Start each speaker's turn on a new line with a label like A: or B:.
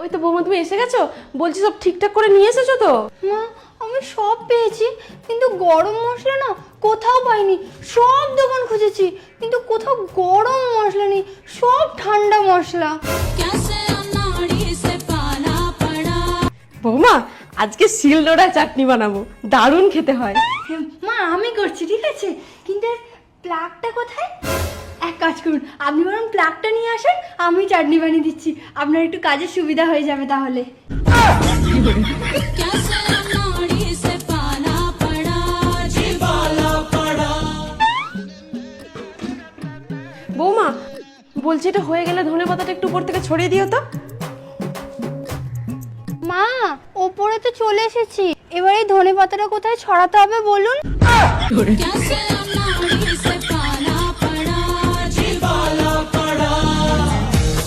A: ওই তো বৌমা, তুমি এসে গেছো। বলছি সব ঠিকঠাক করে নিয়ে এসেছো তো?
B: মা আমি সব পেয়েছি, কিন্তু গরম মশলা না কোথাও পাইনি। সব দোকান খুঁজেছি, কিন্তু কোথাও গরম মশলা নেই, সব ঠান্ডা মশলা।
A: বৌমা, আজকে শিলনোড়া চাটনি বানাবো, দারুণ খেতে হয়।
B: মা আমি করছি, ঠিক আছে, কিন্তু এর প্লাগটা কোথায়? এক কাজ করুন, আপনি বরং প্লাগটা নিয়ে আসেন, আমি চাটনি বানিয়ে দিচ্ছি, আপনার একটু কাজের সুবিধা হয়ে যাবে তাহলে।
A: বৌমা বলছি, এটা হয়ে গেলে ধনেপাতাটা একটু উপর থেকে ছড়িয়ে দিও তো।
B: মা ওপরে তো চলে এসেছি, এবার এই ধনেপাতাটা কোথায় ছড়াতে হবে বলুন।